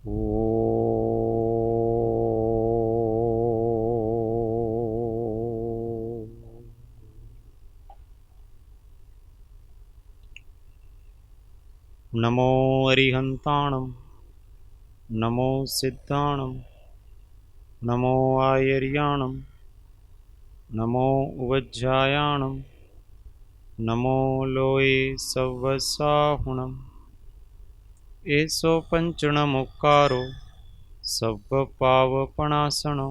नमो अरिहंताणं नमो सिद्धाणं नमो आयर्याणं नमो उवज्जायाणं नमो लोये सव्वसाहुणम् एषो पञ्चणमुक्कारो सव्वपावपणासनो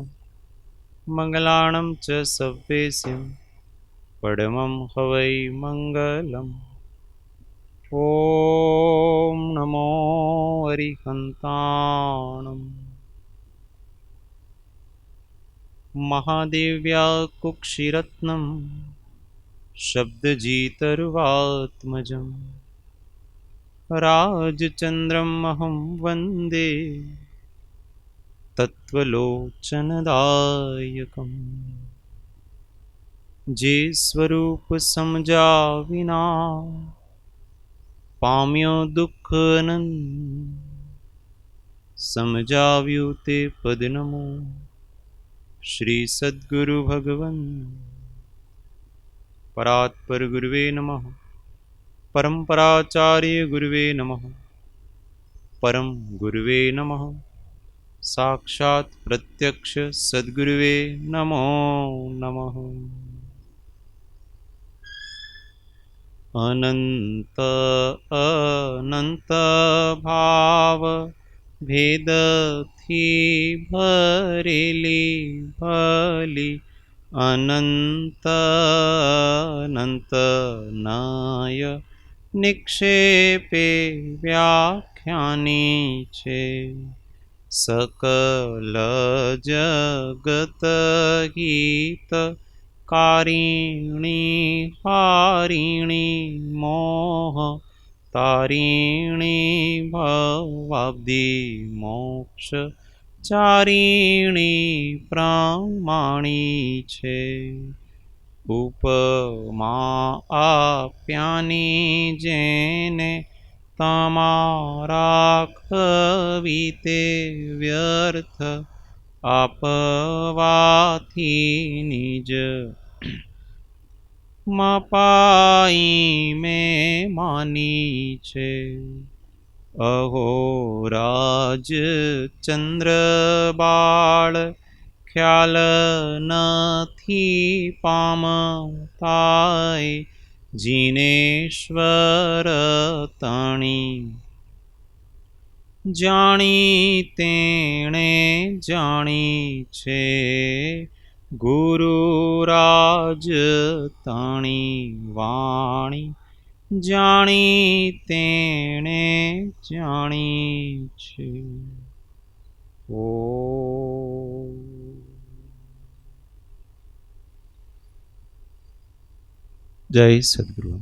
मङ्गलाणं च सव्वेसिं परमं हवै मङ्गलम्। ॐ नमो अरिहन्ताणम्। महादेव्या कुक्षिरत्नं शब्दजितरुवात्मजं राजचन्द्रमहं वन्दे तत्त्वलोचनदायकम्। जे स्वरूप समझा विना पाम्यो दुख अनंत, समझाव्યું તે પદ નમો श्री सद्गुरु भगवन् परात्पर गुरुवे नमः। परम्पराचार्य गुरुवे नमः। परम गुरुवे नमः। साक्षात् प्रत्यक्ष सद्गुरुवे नमो नमः। अनंत अनंत भाव भेद थी भरेली भली अनंत अनंत नाय निक्षेपे व्याख्यानी छे। सकल जगत गीत कारिणी हारिणी मोह तारिणी भवाब्दि मोक्ष चारिणी प्रामाणी छे। उपमा आप्यानी जेने तमारा खवीते व्यर्थ आपवाथी निज मपाई में मानी छे। अहो राज चंद्र बाळ ख्याल नथी पामताय जिनेश्वर तणी जाणी तेणे जाणी छे। गुरुराज ताणी वाणी जाणी तेणे जाणी छे। ओ जय सद्गुरु।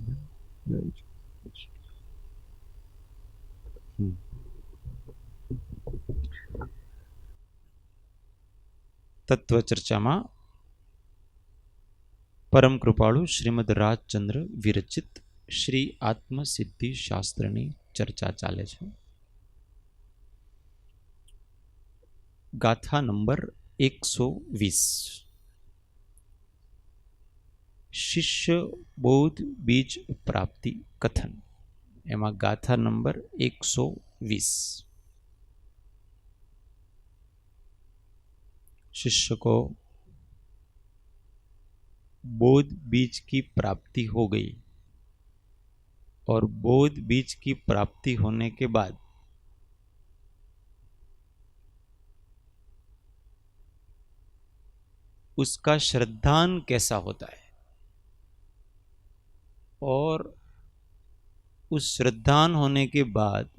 તત્વચર્ચામાં પરમ કૃપાળુ શ્રીમદ રાજચંદ્ર વિરચિત શ્રી આત્મસિદ્ધિ શાસ્ત્રની ચર્ચા ચાલે છે. ગાથા નંબર 120. શિષ્ય બોધ બીજ પ્રાપ્તિ કથન. એમાં ગાથા નંબર 120. शिष्य को बोध बीज की प्राप्ति हो गई और बोध बीज की प्राप्ति होने के बाद उसका श्रद्धान कैसा होता है और उस श्रद्धान होने के बाद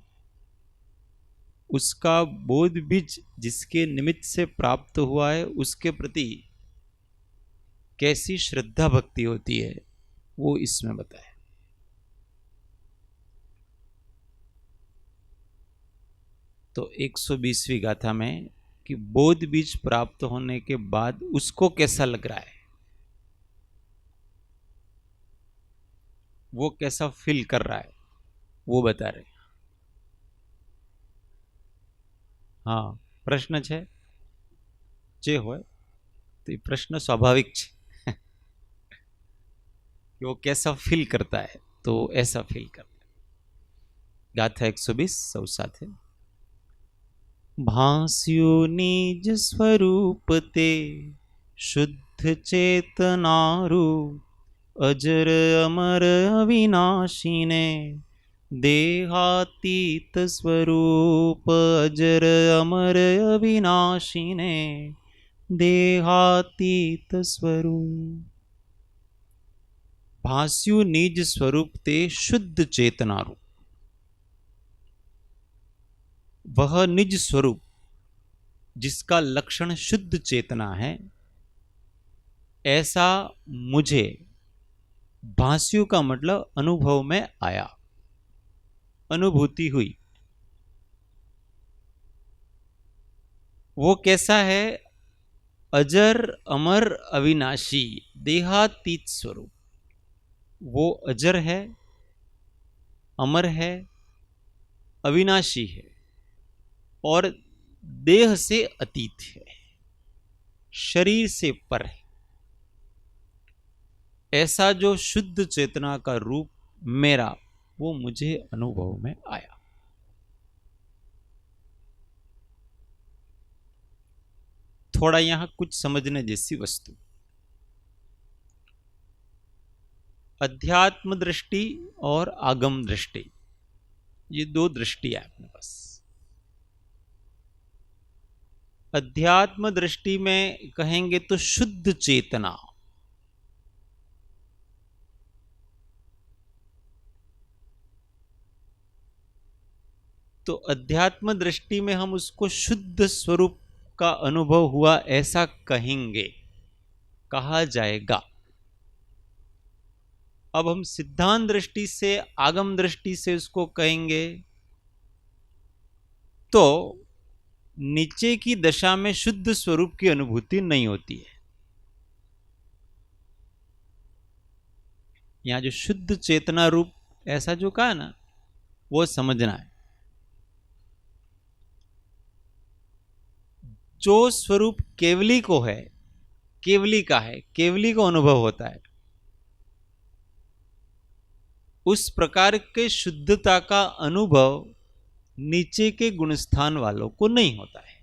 उसका बोध बीज जिसके निमित्त से प्राप्त हुआ है उसके प्रति कैसी श्रद्धा भक्ति होती है वो इसमें बताया. तो 120वीं गाथा में कि बोध बीज प्राप्त होने के बाद उसको कैसा लग रहा है, वो कैसा फील कर रहा है वो बता रहे. હા, પ્રશ્ન છે જે હોય तो ये प्रश्न स्वाभाविक है कि वो कैसा फील करता है, तो ऐसा फील करता है। गाथा 120 सौ साथे। भास्यु निज स्वरूप ते शुद्ध चेतनारू अजर अमर अविनाशी ने देहातीत स्वरूप अजर अमर अविनाशी ने देहातीत स्वरूप। भास्यु निज स्वरूप ते शुद्ध चेतनारू, वह निज स्वरूप जिसका लक्षण शुद्ध चेतना है, ऐसा मुझे भास्यु का मतलब अनुभव में आया, अनुभूति हुई। वो कैसा है? अजर अमर अविनाशी देहातीत स्वरूप। वो अजर है, अमर है, अविनाशी है और देह से अतीत है, शरीर से पर है। ऐसा जो शुद्ध चेतना का रूप मेरा, वो मुझे अनुभव में आया। थोड़ा यहां कुछ समझने जैसी वस्तु, अध्यात्म दृष्टि और आगम दृष्टि, ये दो दृष्टि है अपने पास। अध्यात्म दृष्टि में कहेंगे तो शुद्ध चेतना, तो अध्यात्म दृष्टि में हम उसको शुद्ध स्वरूप का अनुभव हुआ ऐसा कहेंगे, कहा जाएगा। अब हम सिद्धांत दृष्टि से, आगम दृष्टि से उसको कहेंगे तो नीचे की दशा में शुद्ध स्वरूप की अनुभूति नहीं होती है। यहां जो शुद्ध चेतना रूप ऐसा जो कहा ना, वो समझना है। जो स्वरूप केवली को है, केवली का है, केवली को अनुभव होता है, उस प्रकार के शुद्धता का अनुभव नीचे के गुणस्थान वालों को नहीं होता है।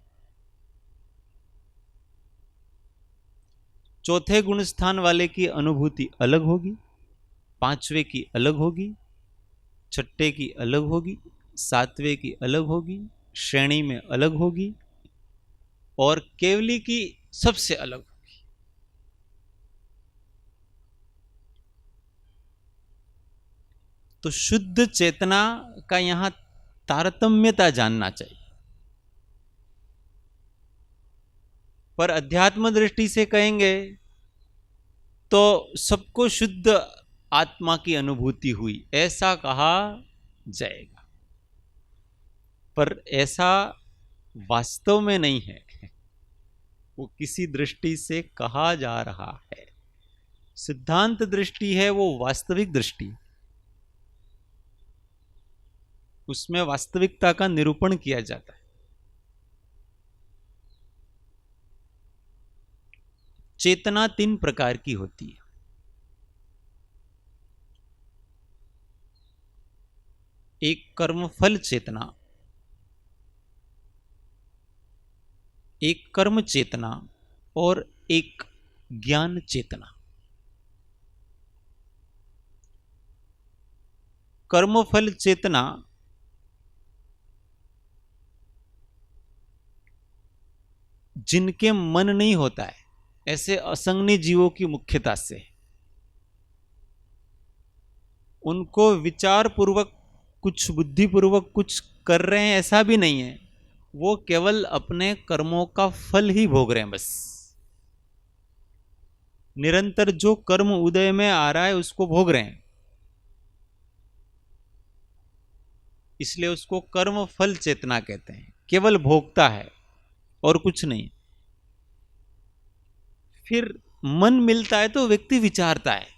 चौथे गुणस्थान वाले की अनुभूति अलग होगी, पांचवे की अलग होगी, छठे की अलग होगी, सातवें की अलग होगी, श्रेणी में अलग होगी और केवली की सबसे अलग होगी। तो शुद्ध चेतना का यहां तारतम्यता जानना चाहिए। पर अध्यात्म दृष्टि से कहेंगे तो सबको शुद्ध आत्मा की अनुभूति हुई ऐसा कहा जाएगा, पर ऐसा वास्तव में नहीं है। वो किसी दृष्टि से कहा जा रहा है। सिद्धांत दृष्टि है वो वास्तविक दृष्टि, उसमें वास्तविकता का निरूपण किया जाता है। चेतना 3 प्रकार की होती है। एक कर्मफल चेतना, एक कर्म चेतना और एक ज्ञान चेतना। कर्मफल चेतना जिनके मन नहीं होता है, ऐसे असंगनी जीवों की मुख्यता से, उनको विचार पूर्वक कुछ, बुद्धि पूर्वक कुछ कर रहे हैं ऐसा भी नहीं है। वो केवल अपने कर्मों का फल ही भोग रहे हैं बस। निरंतर जो कर्म उदय में आ रहा है उसको भोग रहे हैं, इसलिए उसको कर्म फल चेतना कहते हैं। केवल भोगता है और कुछ नहीं। फिर मन मिलता है तो व्यक्ति विचारता है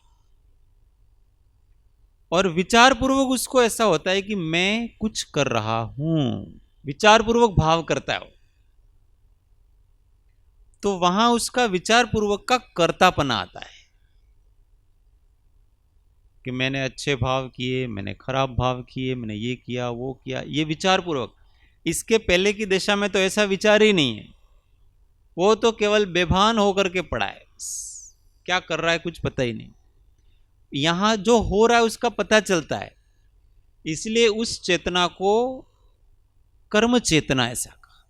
और विचार पूर्वक उसको ऐसा होता है कि मैं कुछ कर रहा हूं, विचार पूर्वक भाव करता है। तो वहां उसका विचार पूर्वक का कर्तापना आता है कि मैंने अच्छे भाव किए, मैंने खराब भाव किए, मैंने ये किया वो किया, ये विचार पूर्वक। इसके पहले की दशा में तो ऐसा विचार ही नहीं है, वो तो केवल बेभान होकर के पड़ा है, क्या कर रहा है कुछ पता ही नहीं। यहां जो हो रहा है उसका पता चलता है, इसलिए उस चेतना को कर्म चेतना ऐसा कहा।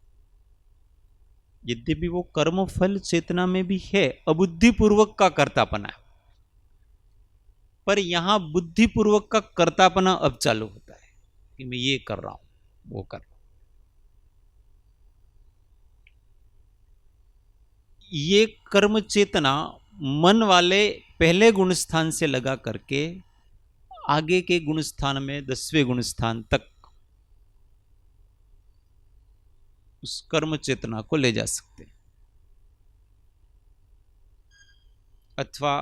यद्यपि वो कर्म फल चेतना में भी है, अबुद्धिपूर्वक का कर्तापना है, पर यहां बुद्धिपूर्वक का कर्तापना अब चालू होता है कि मैं ये कर रहा हूं वो कर रहा हूं। ये कर्म चेतना मन वाले पहले गुण स्थान से लगा करके आगे के गुण स्थान में 10वें गुण स्थान तक उस कर्म चेतना को ले जा सकते हैं, अथवा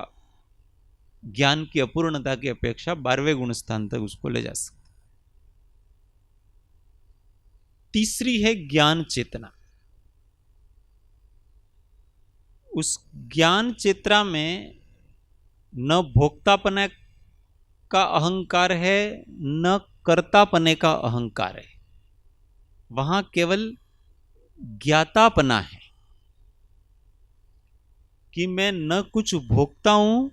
ज्ञान की अपूर्णता की अपेक्षा 12वें गुण स्थान तक उसको ले जा सकते। तीसरी है ज्ञान चेतना। उस ज्ञान चेतना में न भोक्तापने का अहंकार है, न कर्तापने का अहंकार है, वहां केवल ज्ञातापना है कि मैं न कुछ भोगता हूं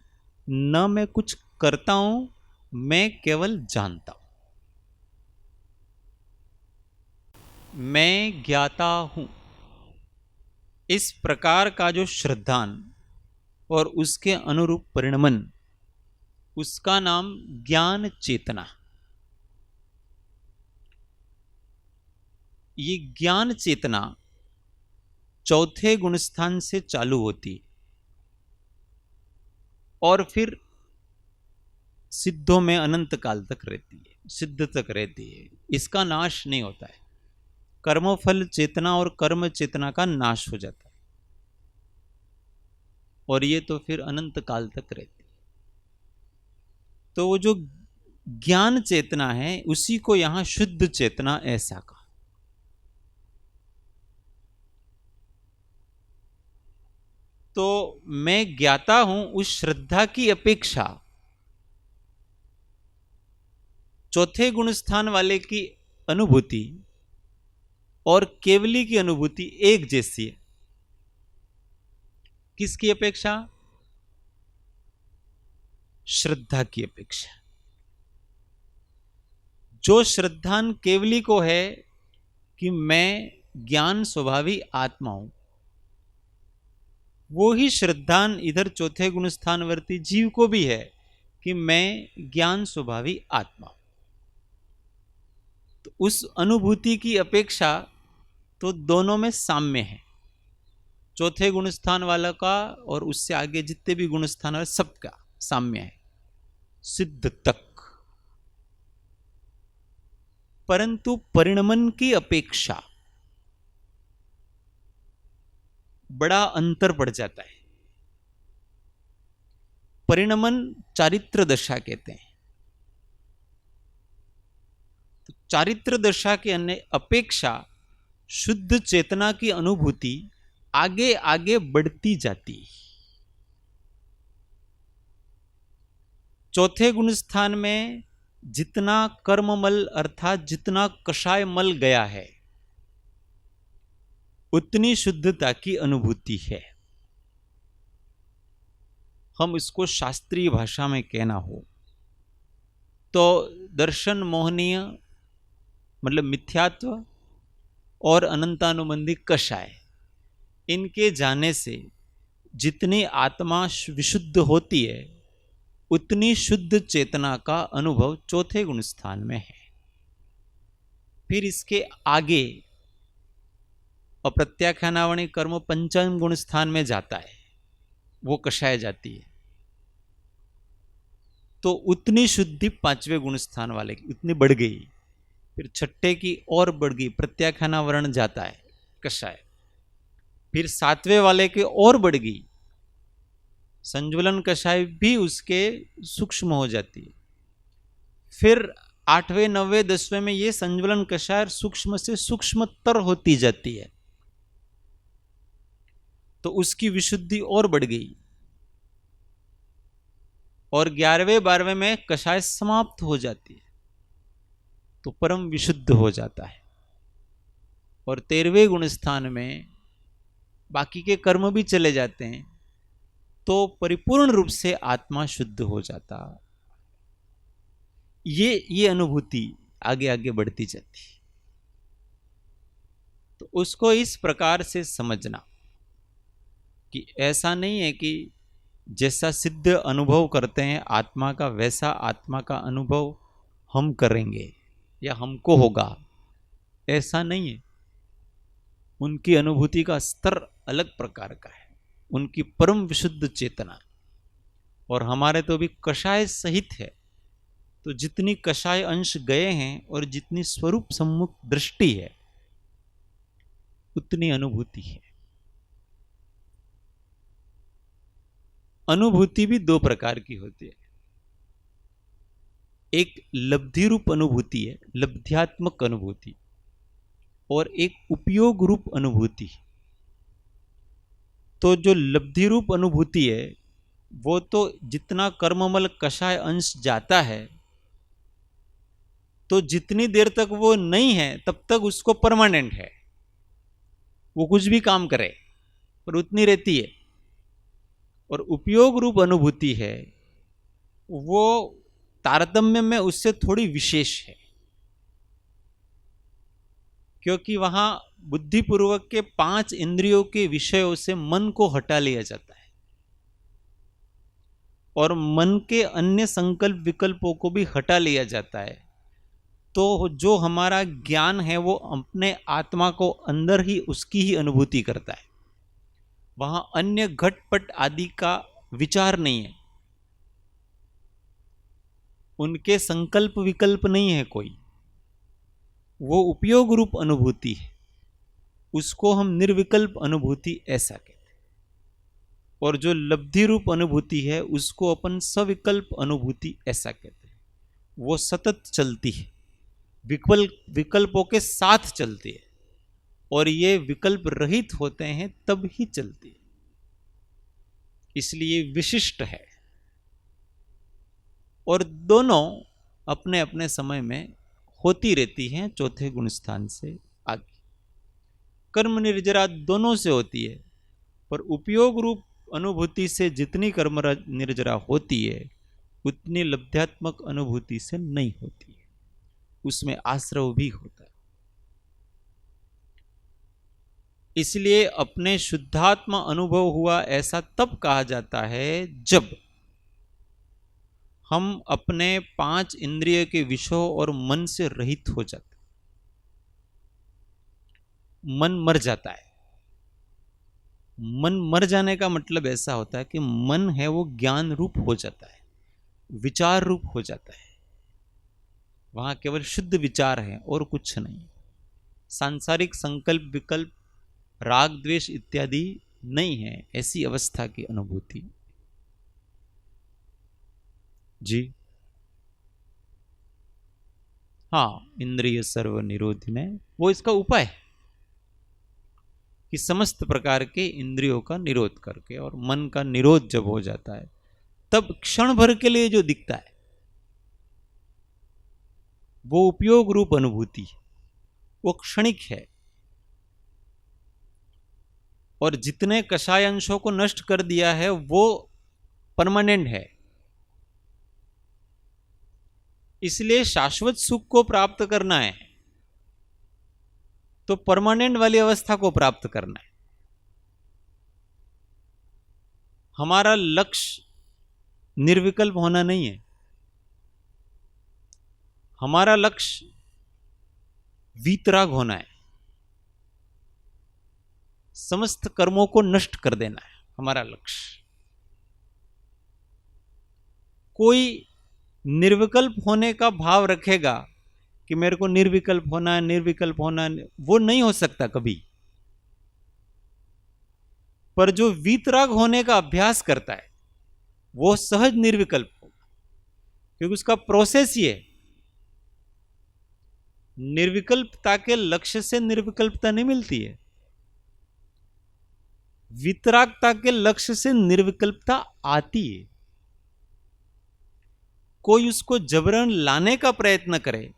न मैं कुछ करता हूं, मैं केवल जानता हूं, मैं ज्ञाता हूं। इस प्रकार का जो श्रद्धान और उसके अनुरूप परिणमन, उसका नाम ज्ञान चेतना। ये ज्ञान चेतना चौथे गुणस्थान से चालू होती और फिर सिद्धों में अनंत काल तक रहती है, सिद्ध तक रहती है, इसका नाश नहीं होता है। कर्मफल चेतना और कर्म चेतना का नाश हो जाता है और ये तो फिर अनंत काल तक रहती है। तो वो जो ज्ञान चेतना है उसी को यहां शुद्ध चेतना ऐसा कहा। तो मैं ज्ञाता हूं, उस श्रद्धा की अपेक्षा चौथे गुण स्थान वाले की अनुभूति और केवली की अनुभूति एक जैसी है। किसकी अपेक्षा? श्रद्धा की अपेक्षा। जो श्रद्धान केवली को है कि मैं ज्ञान स्वभावी आत्मा हूं, वो ही श्रद्धान इधर चौथे गुण स्थानवर्ती जीव को भी है कि मैं ज्ञान स्वभावी आत्मा हूं। तो उस अनुभूति की अपेक्षा तो दोनों में साम्य है, चौथे गुण स्थान वाला का और उससे आगे जितने भी गुण स्थान है सबका साम्य है सिद्ध तक। परंतु परिणमन की अपेक्षा बड़ा अंतर पड़ जाता है। परिणमन चारित्र दशा कहते हैं। तो चारित्र दशा के अन्य अपेक्षा शुद्ध चेतना की अनुभूति आगे आगे बढ़ती जाती। चौथे गुण स्थान में जितना कर्ममल अर्थात जितना कषाय मल गया है उतनी शुद्धता की अनुभूति है। हम इसको शास्त्रीय भाषा में कहना हो तो दर्शन मोहनीय मतलब मिथ्यात्व और अनंतानुबंधी कषाय, इनके जाने से जितनी आत्मा विशुद्ध होती है उतनी शुद्ध चेतना का अनुभव चौथे गुण स्थान में है। फिर इसके आगे अप्रत्याख्यानावणी कर्म पंचम गुण स्थान में जाता है, वो कषाय जाती है, तो उतनी शुद्धि पांचवें गुण स्थान वाले की उतनी बढ़ गई। फिर छठे की और बढ़ गई, प्रत्याख्यानावरण जाता है कषाय। फिर सातवें वाले के और बढ़ गई, संज्वलन कषाय भी उसके सूक्ष्म हो जाती है। फिर आठवें नौवें दसवें में ये संज्वलन कषाय सूक्ष्म से सूक्ष्मतर होती जाती है। तो उसकी विशुद्धि और बढ़ गई, और 11वें 12वें में कषाय समाप्त हो जाती है तो परम विशुद्ध हो जाता है। और 13वें गुण स्थान में बाकी के कर्म भी चले जाते हैं तो परिपूर्ण रूप से आत्मा शुद्ध हो जाता। ये अनुभूति आगे आगे बढ़ती जाती। तो उसको इस प्रकार से समझना कि ऐसा नहीं है कि जैसा सिद्ध अनुभव करते हैं आत्मा का, वैसा आत्मा का अनुभव हम करेंगे या हमको होगा, ऐसा नहीं है। उनकी अनुभूति का स्तर अलग प्रकार का है, उनकी परम विशुद्ध चेतना, और हमारे तो भी कषाय सहित है। तो जितनी कषाय अंश गए हैं और जितनी स्वरूप सम्मुख दृष्टि है उतनी अनुभूति है। अनुभूति भी दो प्रकार की होती है, एक लब्धि रूप अनुभूति है, लब्ध्यात्मक अनुभूति, और एक उपयोग रूप अनुभूति। तो जो लब्धि रूप अनुभूति है वो तो जितना कर्ममल कषाय अंश जाता है तो जितनी देर तक वो नहीं है तब तक उसको परमानेंट है, वो कुछ भी काम करे पर उतनी रहती है। और उपयोग रूप अनुभूति है वो तारतम्य में उससे थोड़ी विशेष है, क्योंकि वहां बुद्धिपूर्वक के 5 इंद्रियों के विषयों से मन को हटा लिया जाता है और मन के अन्य संकल्प विकल्पों को भी हटा लिया जाता है। तो जो हमारा ज्ञान है वो अपने आत्मा को अंदर ही उसकी ही अनुभूति करता है, वहां अन्य घटपट आदि का विचार नहीं है, उनके संकल्प विकल्प नहीं है कोई, वो उपयोग रूप अनुभूति है, उसको हम निर्विकल्प अनुभूति ऐसा कहते हैं। और जो लब्धि रूप अनुभूति है उसको अपन सविकल्प अनुभूति ऐसा कहते हैं। वो सतत चलती है, विकल्पों के साथ चलती है, और ये विकल्प रहित होते हैं तब ही चलती है, इसलिए विशिष्ट है। और दोनों अपने अपने समय में होती रहती हैं चौथे गुण स्थान से आगे। कर्म निर्जरा दोनों से होती है, पर उपयोग रूप अनुभूति से जितनी कर्म निर्जरा होती है उतनी लब्ध्यात्मक अनुभूति से नहीं होती है, उसमें आश्रव भी होता है। इसलिए अपने शुद्धात्मा अनुभव हुआ ऐसा तब कहा जाता है जब हम अपने 5 इंद्रिय के विषयों और मन से रहित हो जाते, मन मर जाता है। मन मर जाने का मतलब ऐसा होता है कि मन है वो ज्ञान रूप हो जाता है, विचार रूप हो जाता है, वहां केवल शुद्ध विचार है और कुछ नहीं। सांसारिक संकल्प विकल्प राग द्वेष इत्यादि नहीं है, ऐसी अवस्था की अनुभूति। जी हाँ, इंद्रिय सर्व निरोध में वो इसका उपाय है कि समस्त प्रकार के इंद्रियों का निरोध करके, और मन का निरोध जब हो जाता है तब क्षण भर के लिए जो दिखता है वो उपयोग रूप अनुभूति है, वो क्षणिक है। और जितने कषाय अंशों को नष्ट कर दिया है वो परमानेंट है। इसलिए शाश्वत सुख को प्राप्त करना है तो परमानेंट वाली अवस्था को प्राप्त करना है। हमारा लक्ष्य निर्विकल्प होना नहीं है, हमारा लक्ष्य वीतराग होना है, समस्त कर्मों को नष्ट कर देना है हमारा लक्ष्य। कोई निर्विकल्प होने का भाव रखेगा कि मेरे को निर्विकल्प होना है, निर्विकल्प होना है, वो नहीं हो सकता कभी। पर जो वीतराग होने का अभ्यास करता है वो सहज निर्विकल्प होगा, क्योंकि उसका प्रोसेस ये है। निर्विकल्पता के लक्ष्य से निर्विकल्पता नहीं मिलती है, वितरागता के लक्ष्य से निर्विकल्पता आती है। कोई उसको जबरन लाने का प्रयत्न करे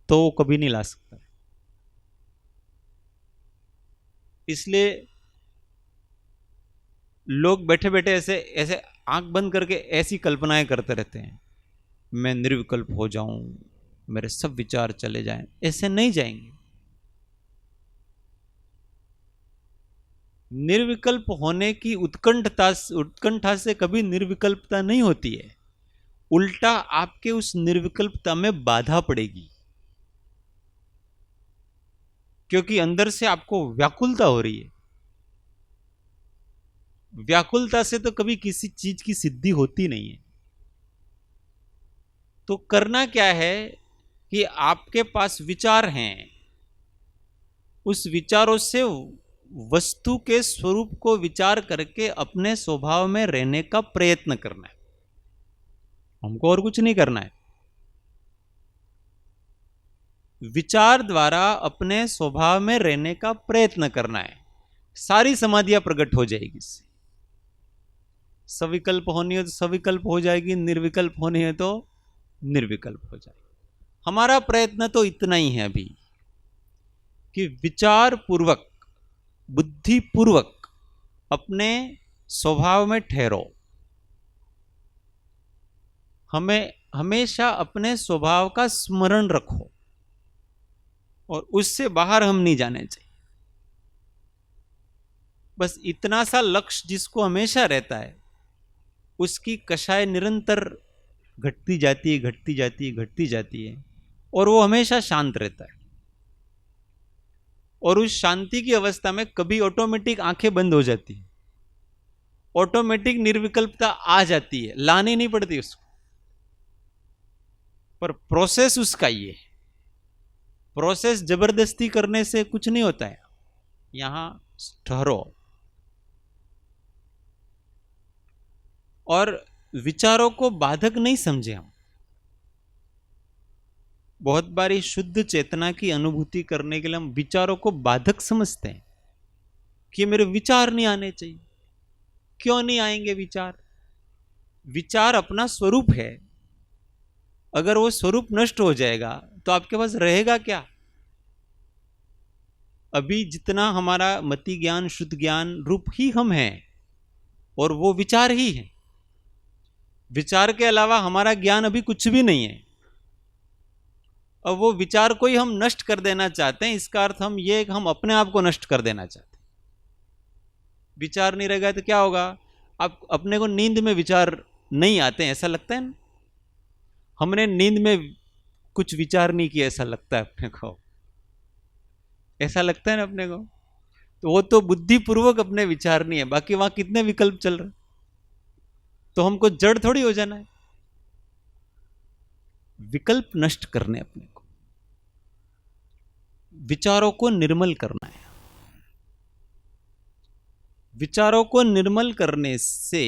तो वो कभी नहीं ला सकता। इसलिए लोग बैठे बैठे ऐसे ऐसे आंख बंद करके ऐसी कल्पनाएं करते रहते हैं, मैं निर्विकल्प हो जाऊं, मेरे सब विचार चले जाएं। ऐसे नहीं जाएंगे। निर्विकल्प होने की उत्कंठा से कभी निर्विकल्पता नहीं होती है। उल्टा आपके उस निर्विकल्पता में बाधा पड़ेगी, क्योंकि अंदर से आपको व्याकुलता हो रही है। व्याकुलता से तो कभी किसी चीज की सिद्धि होती नहीं है। तो करना क्या है कि आपके पास विचार हैं, उस विचारों से वस्तु के स्वरूप को विचार करके अपने स्वभाव में रहने का प्रयत्न करना है। हमको और कुछ नहीं करना है। विचार द्वारा अपने स्वभाव में रहने का प्रयत्न करना है। सारी समाधियां प्रकट हो जाएगी इससे। सविकल्प होनी है तो सविकल्प हो जाएगी, निर्विकल्प होनी है तो निर्विकल्प हो जाएगी। हमारा प्रयत्न तो इतना ही है अभी कि विचार पूर्वक, बुद्धि पूर्वक अपने स्वभाव में ठहरो। हमें हमेशा अपने स्वभाव का स्मरण रखो और उससे बाहर हम नहीं जाने चाहिए। बस इतना सा लक्ष्य जिसको हमेशा रहता है, उसकी कषाय निरंतर घटती जाती है, घटती जाती है, घटती जाती है, और वो हमेशा शांत रहता है। और उस शांति की अवस्था में कभी ऑटोमेटिक आंखें बंद हो जाती है, ऑटोमेटिक निर्विकल्पता आ जाती है, लानी नहीं पड़ती उसको। पर प्रोसेस उसका ही है। प्रोसेस जबरदस्ती करने से कुछ नहीं होता है। यहां ठहरो और विचारों को बाधक नहीं समझे हम। बहुत बारी शुद्ध चेतना की अनुभूति करने के लिए हम विचारों को बाधक समझते हैं कि मेरे विचार नहीं आने चाहिए। क्यों नहीं आएंगे विचार? विचार अपना स्वरूप है। अगर वो स्वरूप नष्ट हो जाएगा तो आपके पास रहेगा क्या? अभी जितना हमारा मति ज्ञान, शुद्ध ज्ञान रूप ही हम हैं, और वो विचार ही है। विचार के अलावा हमारा ज्ञान अभी कुछ भी नहीं है। अब वो विचार को ही हम नष्ट कर देना चाहते हैं। इसका अर्थ हम ये हम अपने आप को नष्ट कर देना चाहते हैं। विचार नहीं रहेगा तो क्या होगा? आप अपने को नींद में विचार नहीं आते हैं ऐसा लगता है ना? हमने नींद में कुछ विचार नहीं किया ऐसा लगता है अपने को, ऐसा लगता है ना अपने को। तो वो तो बुद्धिपूर्वक अपने विचार नहीं है। बाकी वहां कितने विकल्प चल रहे, तो हमको जड़ थोड़ी हो जाना है। विकल्प नष्ट करने, अपने को विचारों को निर्मल करना है। विचारों को निर्मल करने से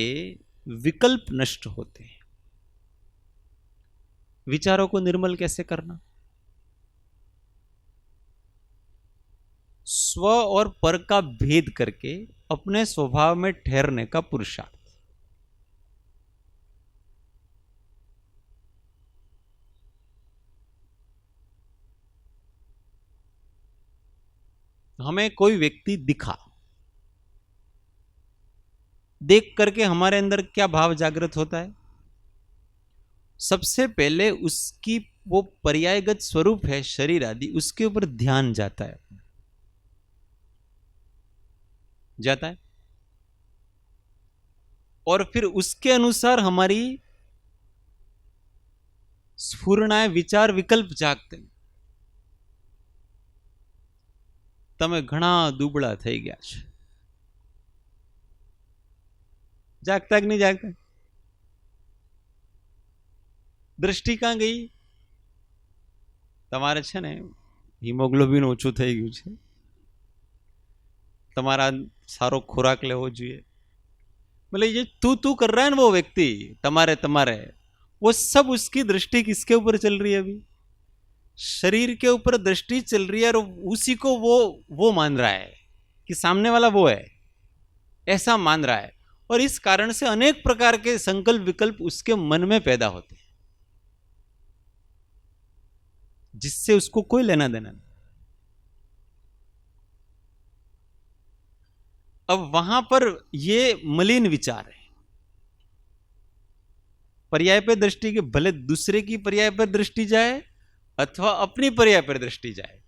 विकल्प नष्ट होते हैं। विचारों को निर्मल कैसे करना? स्व और पर का भेद करके अपने स्वभाव में ठहरने का पुरुषार्थ। हमें कोई व्यक्ति दिखा, देख करके हमारे अंदर क्या भाव जागृत होता है? सबसे पहले उसकी वो पर्यायगत स्वरूप है शरीर आदि, उसके ऊपर ध्यान जाता है, जाता है। और फिर उसके अनुसार हमारी स्फुरणाएं, विचार, विकल्प जागते। તમે ઘણા દુબળા થઈ ગયા છે, જાગતા કે નહીં જાગતા? દ્રષ્ટિ કાં ગઈ? તમારે છે ને હિમોગ્લોબિન ઓછું થઈ ગયું છે, તમારા સારો ખોરાક લેવો જોઈએ। मतलब ये तू कर रहा है ना वो व्यक्ति, तुम्हारे वो सब उसकी दृष्टि किसके ऊपर चल रही है? अभी शरीर के ऊपर दृष्टि चल रही है और उसी को वो मान रहा है। कि सामने वाला वो है, ऐसा मान रहा है, और इस कारण से अनेक प्रकार के संकल्प विकल्प उसके मन में पैदा होते हैं, जिससे उसको कोई लेना देना नहीं। अब वहां पर ये मलिन विचार है, पर्याय पर दृष्टि के, भले दूसरे की पर्याय पर दृष्टि जाए अथवा अपनी पर्याय पर दृष्टि जाए।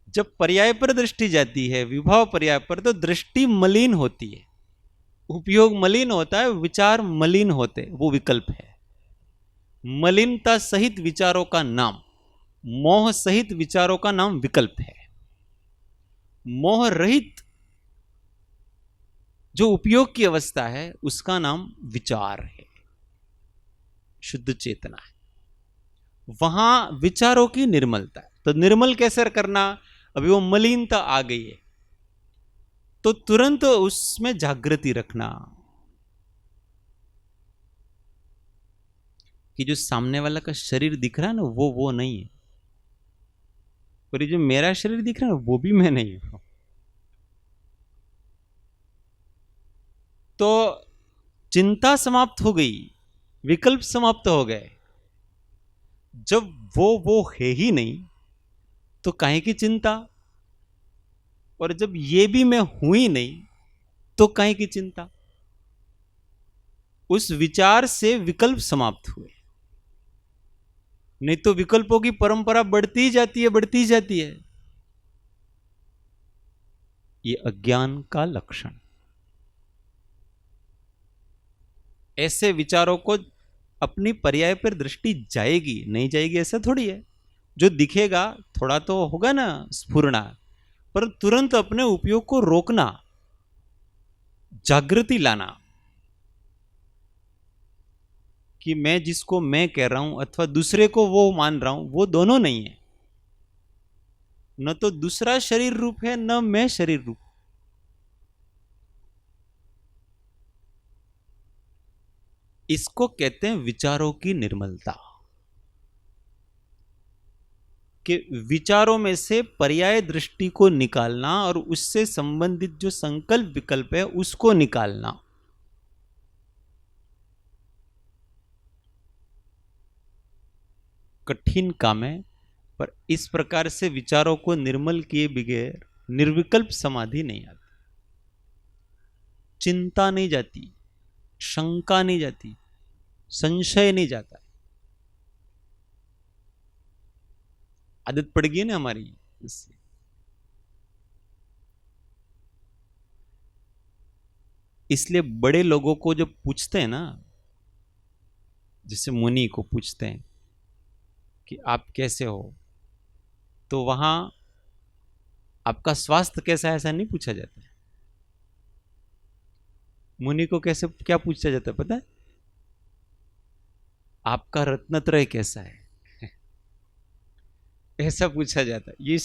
जब पर्याय पर दृष्टि जाती है, विभाव पर्याय पर, तो दृष्टि मलिन होती है, उपयोग मलिन होता है, विचार मलिन होते, वो विकल्प है। मलिनता सहित विचारों का नाम, मोह सहित विचारों का नाम विकल्प है। मोह रहित जो उपयोग की अवस्था है उसका नाम विचार है, शुद्ध चेतना है। वहां विचारों की निर्मलता है। तो निर्मल कैसे करना? अभी वो मलिनता आ गई है तो तुरंत उसमें जागृति रखना कि जो सामने वाला का शरीर दिख रहा है ना, वो नहीं है, और ये जो मेरा शरीर दिख रहा है ना, वो भी मैं नहीं हूं। तो चिंता समाप्त हो गई, विकल्प समाप्त हो गए। जब वो है ही नहीं तो काहे की चिंता, और जब ये भी मैं हूं ही नहीं तो काहे की चिंता। उस विचार से विकल्प समाप्त हुए, नहीं तो विकल्पों की परंपरा बढ़ती ही जाती है, बढ़ती ही जाती है। ये अज्ञान का लक्षण। ऐसे विचारों को अपनी पर्याय पर दृष्टि जाएगी, नहीं जाएगी ऐसा थोड़ी है। जो दिखेगा थोड़ा तो होगा ना स्फुरना, पर तुरंत अपने उपयोग को रोकना, जागृति लाना कि मैं जिसको मैं कह रहा हूं अथवा दूसरे को वो मान रहा हूं, वो दोनों नहीं है। न तो दूसरा शरीर रूप है, न मैं शरीर रूप। इसको कहते हैं विचारों की निर्मलता, कि विचारों में से पर्याय दृष्टि को निकालना और उससे संबंधित जो संकल्प विकल्प है उसको निकालना। कठिन काम है, पर इस प्रकार से विचारों को निर्मल किए बगैर निर्विकल्प समाधि नहीं आती। चिंता नहीं जाती, शंका नहीं जाती, संशय नहीं जाता। आदत पड़ गई ना हमारी इससे। इसलिए बड़े लोगों को जब पूछते हैं ना, जैसे मुनि को पूछते हैं कि आप कैसे हो, तो वहां आपका स्वास्थ्य कैसा है ऐसा नहीं पूछा जाता है। मुनि को कैसे क्या पूछा जाता है पता है? आपका रत्नत्रय कैसा है ऐसा पूछा जाता है। ये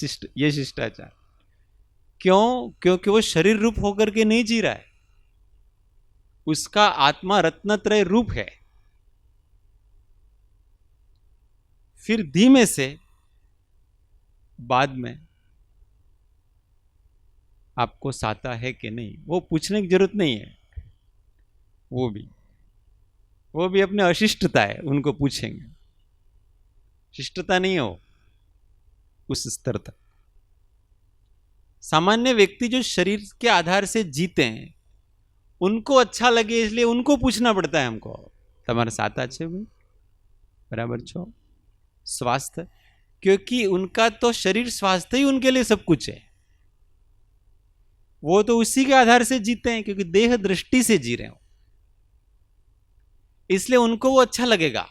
शिष्टाचार। क्यों? क्योंकि वो शरीर रूप होकर के नहीं जी रहा है, उसका आत्मा रत्नत्रय रूप है। फिर धीमे से बाद में आपको साता है कि नहीं वो पूछने की जरूरत नहीं है। वो भी अपने अशिष्टता है, उनको पूछेंगे। शिष्टता नहीं हो उस स्तर तक। सामान्य व्यक्ति जो शरीर के आधार से जीते हैं, उनको अच्छा लगे इसलिए उनको पूछना पड़ता है हमको, तुम्हारा साता अच्छे भाई, बराबर छो, स्वास्थ्य। क्योंकि उनका तो शरीर स्वास्थ्य ही उनके लिए सब कुछ है। वो तो उसी के आधार से जीते हैं, क्योंकि देह दृष्टि से जी रहे हो, इसलिए उनको वो अच्छा लगेगा।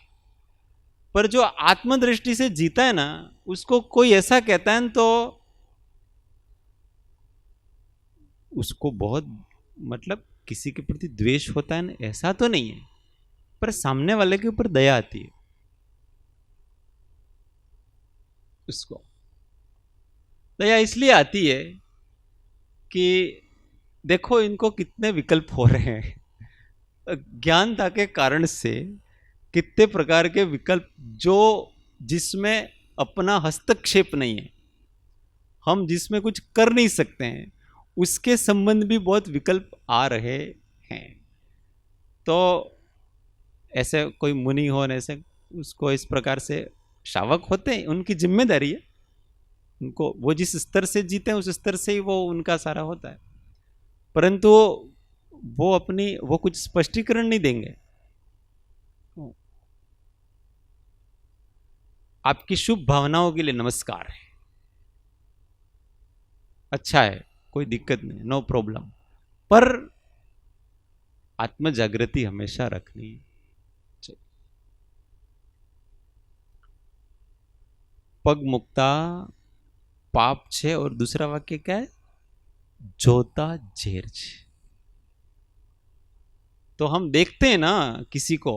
पर जो आत्मदृष्टि से जीता है ना, उसको कोई ऐसा कहता है तो उसको बहुत मतलब किसी के प्रति द्वेष होता है ना, ऐसा तो नहीं है, पर सामने वाले के ऊपर दया आती है। उसको दया इसलिए आती है कि देखो इनको कितने विकल्प हो रहे हैं, ज्ञानता के कारण से कितने प्रकार के विकल्प, जो जिसमें अपना हस्तक्षेप नहीं है, हम जिसमें कुछ कर नहीं सकते हैं, उसके संबंध भी बहुत विकल्प आ रहे हैं। तो ऐसे कोई मुनि हो, ऐसे उसको इस प्रकार से शावक होते हैं, उनकी जिम्मेदारी है, उनको वो जिस स्तर से जीते हैं उस स्तर से ही वो उनका सारा होता है, परंतु वो कुछ स्पष्टीकरण नहीं देंगे। आपकी शुभ भावनाओं के लिए नमस्कार है, अच्छा है, कोई दिक्कत नहीं, नो प्रॉब्लम, पर आत्म जागृति हमेशा रखनी चाहिए। पग मुक्ता पाप छे, और दूसरा वाक्य क्या है, जोता झेर छे। तो हम देखते हैं ना किसी को,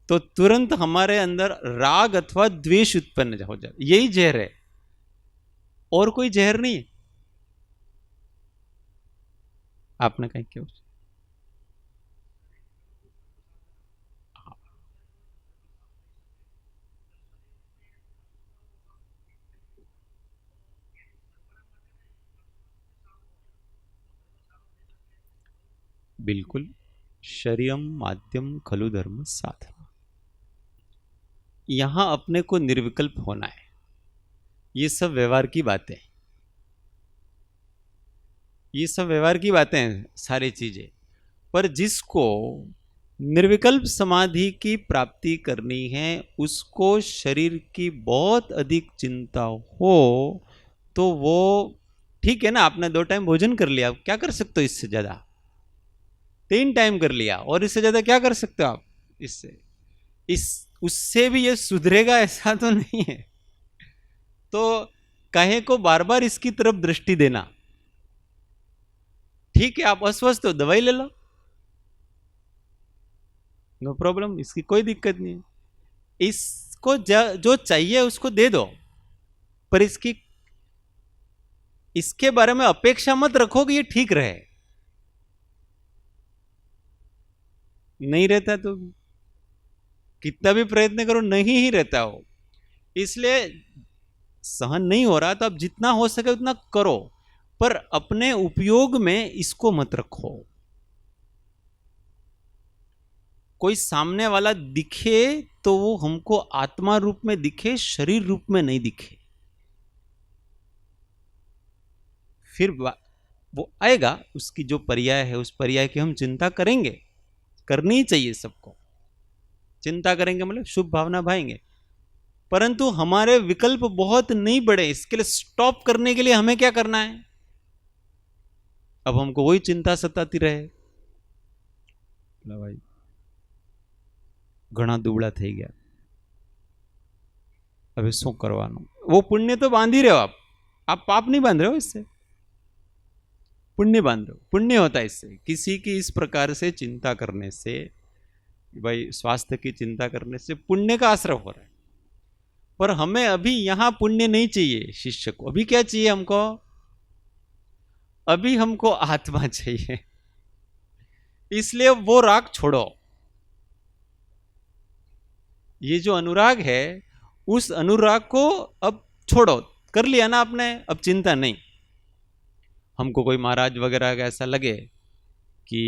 तो तुरंत हमारे अंदर राग अथवा द्वेष उत्पन्न हो जाए, यही जहर है, और कोई जहर नहीं। आपने कहीं क्यों? बिल्कुल, शरीरम माध्यम खलु धर्म साधन, यहां अपने को निर्विकल्प होना है। ये सब व्यवहार की बातें, ये सब व्यवहार की बातें हैं सारी चीजें, पर जिसको निर्विकल्प समाधि की प्राप्ति करनी है, उसको शरीर की बहुत अधिक चिंता हो, तो वो ठीक है ना, आपने 2 टाइम भोजन कर लिया, क्या कर सकते हो इससे ज्यादा? 3 टाइम कर लिया, और इससे ज्यादा क्या कर सकते हो आप इससे? इस उससे भी ये सुधरेगा ऐसा तो नहीं है। तो कहे को बार बार इसकी तरफ दृष्टि देना, ठीक है, आप अस्वस्थ हो, दवाई ले लो, नो प्रॉब्लम, इसकी कोई दिक्कत नहीं है। इसको जो चाहिए उसको दे दो, पर इसके बारे में अपेक्षा मत रखो कि ये ठीक रहे। नहीं रहता तो कितना भी प्रयत्न करो, नहीं ही रहता हो। इसलिए सहन नहीं हो रहा तो आप जितना हो सके उतना करो, पर अपने उपयोग में इसको मत रखो। कोई सामने वाला दिखे तो वो हमको आत्मा रूप में दिखे, शरीर रूप में नहीं दिखे, फिर वो आएगा, उसकी जो पर्याय है उस पर्याय की हम चिंता करेंगे, करनी ही चाहिए सबको। चिंता करेंगे मतलब शुभ भावना भाएंगे, परंतु हमारे विकल्प बहुत नहीं बड़े। इसके लिए स्टॉप करने के लिए हमें क्या करना है? अब हमको वही चिंता सताती रहे, भाई घना दुबड़ा થઈ ગયા, હવે શું કરવાનું? वो पुण्य तो बांध ही रहे हो आप पाप नहीं बांध रहे हो, इससे पुण्य बांध रहे हो। पुण्य होता है इससे, किसी की इस प्रकार से चिंता करने से, भाई स्वास्थ्य की चिंता करने से पुण्य का आश्रय हो रहा है। पर हमें अभी यहां पुण्य नहीं चाहिए, शिष्य को अभी क्या चाहिए? हमको अभी हमको आत्मा चाहिए, इसलिए वो राग छोड़ो। ये जो अनुराग है, उस अनुराग को अब छोड़ो, कर लिया ना आपने, अब चिंता नहीं। हमको कोई महाराज वगैरह का ऐसा लगे कि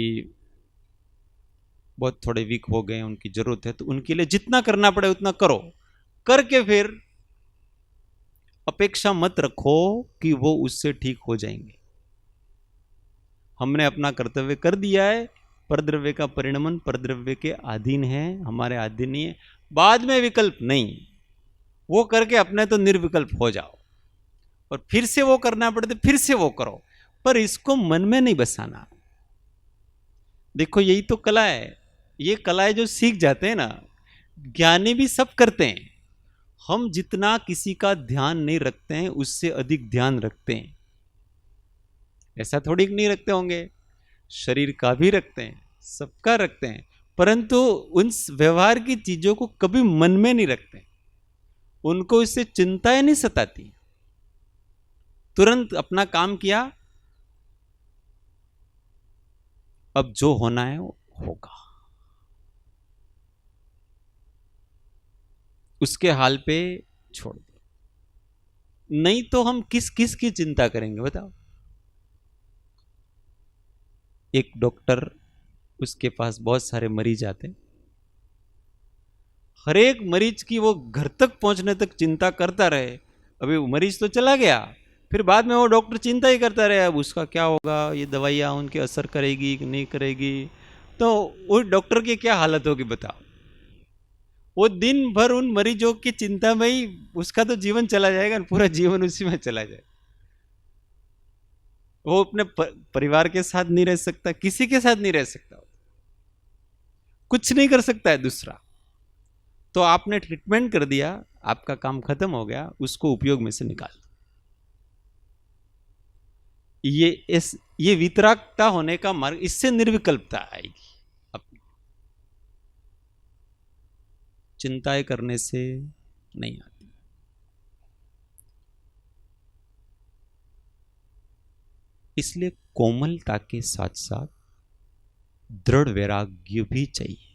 बहुत थोड़े वीक हो गए, उनकी जरूरत है, तो उनके लिए जितना करना पड़े उतना करो, करके फिर अपेक्षा मत रखो कि वो उससे ठीक हो जाएंगे। हमने अपना कर्तव्य कर दिया है, परद्रव्य का परिणमन परद्रव्य के अधीन है, हमारे अधीन नहीं है। बाद में विकल्प नहीं, वो करके अपने तो निर्विकल्प हो जाओ, और फिर से वो करना पड़े तो फिर से वो करो, पर इसको मन में नहीं बसाना। देखो यही तो कला है, ये कलाएं जो सीख जाते हैं ना, ज्ञानी भी सब करते हैं। हम जितना किसी का ध्यान नहीं रखते हैं, उससे अधिक ध्यान रखते हैं। ऐसा थोड़ी नहीं रखते होंगे, शरीर का भी रखते हैं, सबका रखते हैं, परंतु उन व्यवहार की चीजों को कभी मन में नहीं रखते, उनको इससे चिंताएं नहीं सताती, तुरंत अपना काम किया, अब जो होना है वो होगा, उसके हाल पे छोड़ दो। नहीं तो हम किस किस की चिंता करेंगे बताओ? एक डॉक्टर, उसके पास बहुत सारे मरीज आते, हर एक मरीज की वो घर तक पहुंचने तक चिंता करता रहे। अभी वो मरीज तो चला गया, फिर बाद में वो डॉक्टर चिंता ही करता रहे, अब उसका क्या होगा, ये दवाइयाँ उनके असर करेगी कि नहीं करेगी। तो उस डॉक्टर की क्या हालत होगी बताओ। वो दिन भर उन मरीजों की चिंता में ही उसका तो जीवन चला जाएगा, पूरा जीवन उसी में चला जाएगा। वो अपने परिवार के साथ नहीं रह सकता, किसी के साथ नहीं रह सकता, कुछ नहीं कर सकता है दूसरा। तो आपने ट्रीटमेंट कर दिया, आपका काम खत्म हो गया, उसको उपयोग में से निकाल दो। ये वितरागता होने का मार्ग, इससे निर्विकल्पता आएगी। अपनी चिंताएं करने से नहीं आती। इसलिए कोमलता के साथ साथ दृढ़ वैराग्य भी चाहिए।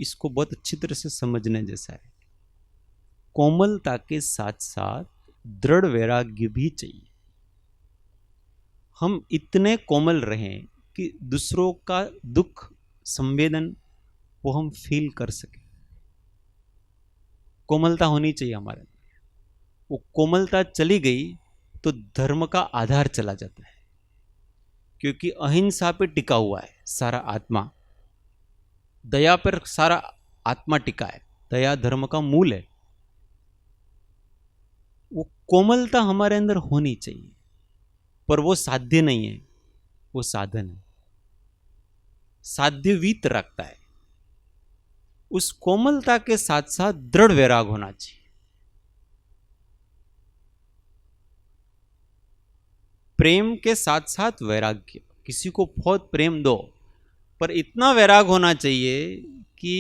इसको बहुत अच्छी तरह से समझने जैसा है। कोमलता के साथ साथ दृढ़ वैराग्य भी चाहिए। हम इतने कोमल रहें कि दूसरों का दुख संवेदन वो हम फील कर सके। कोमलता होनी चाहिए हमारे अंदर। वो कोमलता चली गई तो धर्म का आधार चला जाता है, क्योंकि अहिंसा पे टिका हुआ है सारा आत्मा, दया पर सारा आत्मा टिका है, दया धर्म का मूल है। वो कोमलता हमारे अंदर होनी चाहिए, पर वो साध्य नहीं है, वो साधन है, साध्यवीत रखता है। उस कोमलता के साथ साथ दृढ़ वैराग होना चाहिए। प्रेम के साथ साथ वैराग्य। किसी को बहुत प्रेम दो, पर इतना वैराग होना चाहिए कि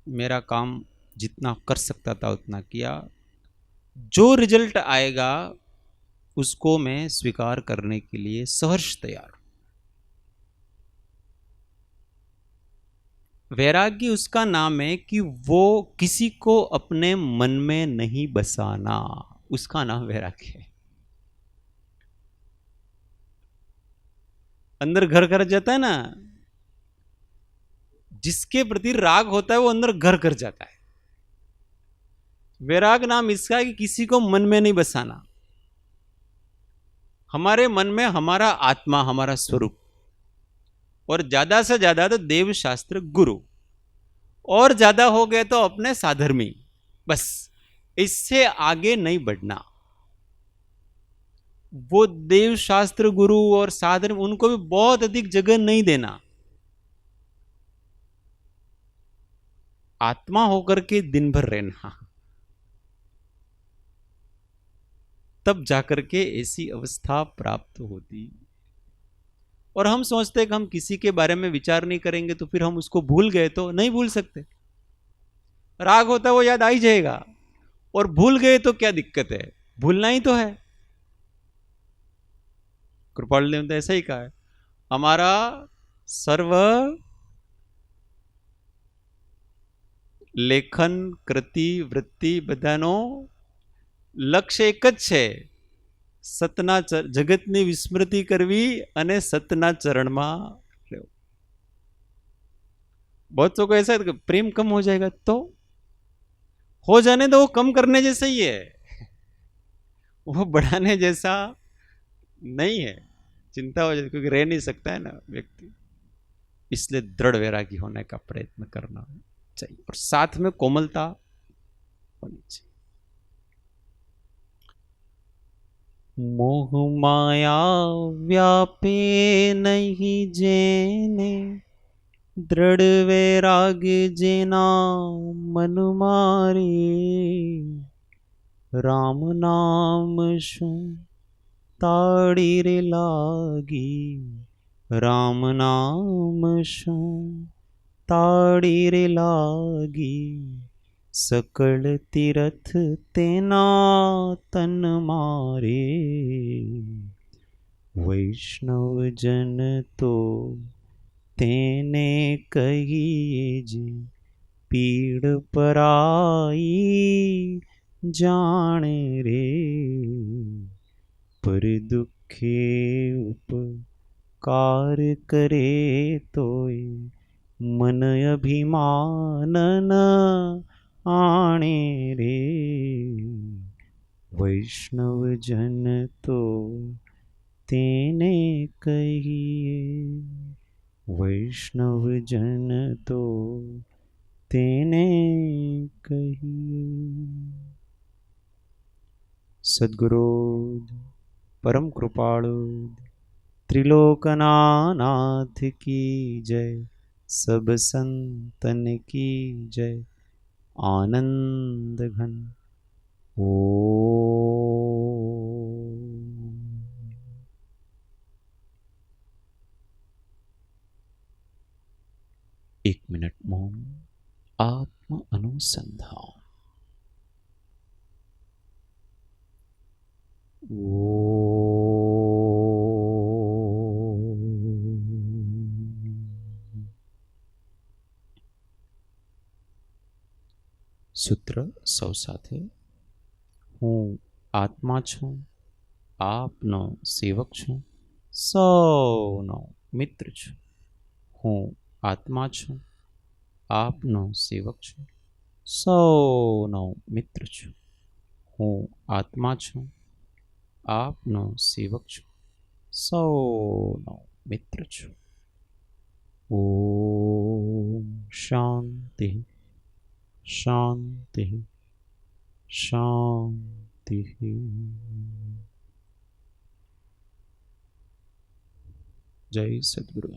मेरा काम जितना कर सकता था उतना किया, जो रिजल्ट आएगा उसको मैं स्वीकार करने के लिए सहर्ष तैयार। वैराग्य उसका नाम है कि वो किसी को अपने मन में नहीं बसाना, उसका नाम वैराग्य है। अंदर घर कर जाता है ना, जिसके प्रति राग होता है वो अंदर घर कर जाता है। वैराग नाम इसका है कि किसी को मन में नहीं बसाना। हमारे मन में हमारा आत्मा, हमारा स्वरूप, और ज्यादा से ज्यादा तो देव शास्त्र गुरु, और ज्यादा हो गए तो अपने साधर्मी, बस इससे आगे नहीं बढ़ना। वो देव शास्त्र गुरु और साधर्मी, उनको भी बहुत अधिक जगह नहीं देना। आत्मा होकर के दिन भर रहना, तब जाकर के ऐसी अवस्था प्राप्त होती। और हम सोचते हैं कि हम किसी के बारे में विचार नहीं करेंगे तो फिर हम उसको भूल गए, तो नहीं भूल सकते। राग होता है वो याद आ ही जाएगा, और भूल गए तो क्या दिक्कत है, भूलना ही तो है। कृपाल ने तो ऐसा ही कहा है, हमारा सर्व લેખન કૃતિ વૃત્તિ બધાનો લક્ષ્ય એક જ છે, સતના જગતની વિસ્મૃતિ કરવી અને સતના ચરણમાં રહેવું। बहुत लोग ऐसा है कि प्रेम कम हो जाएगा, तो हो जाने दो, वो कम करने जैसा ही है, वो बढ़ाने जैसा नहीं है। चिंता हो जाती क्योंकि रह नहीं सकता है ना व्यक्ति। इसलिए दृढ़ वैरागी होने का प्रयत्न करना चाहिए, और साथ में कोमलता होनी चाहिए। मोह माया व्यापे नहीं जेने, दृढ़ वैराग्य जेना मन मारे। राम नाम शु ताड़ी रे लागी, राम नाम शु ताड़ी रे लागी। सकल तीरथ तेना तन मारे, वैष्णव जन तो तेने कही जी। पीड़ पराई जाने रे, पर दुखे उपकार करे तोय मन अभिमान न आणे रे। वैष्णव जन तो तेने कहिए, वैष्णव जन तो तेने कहिए। सद्गुरु परम कृपाळु त्रिलोकनाथ की जय, सब संतन की जय। आनंद घन ओ। एक मिनट मौन, आत्म अनुसंधान। सूत्र सौ साथे। हूँ आत्मा छूं, आपनो सेवक छूं, सौनो मित्र छूं। हूँ आत्मा छूं, आपनो सेवक छूं, सौनो मित्र छूं। हूँ आत्मा छूं, आपनो सेवक छूं, सौनो मित्र छूं। ओम शांति शांति शांति। जय सद्गुरु।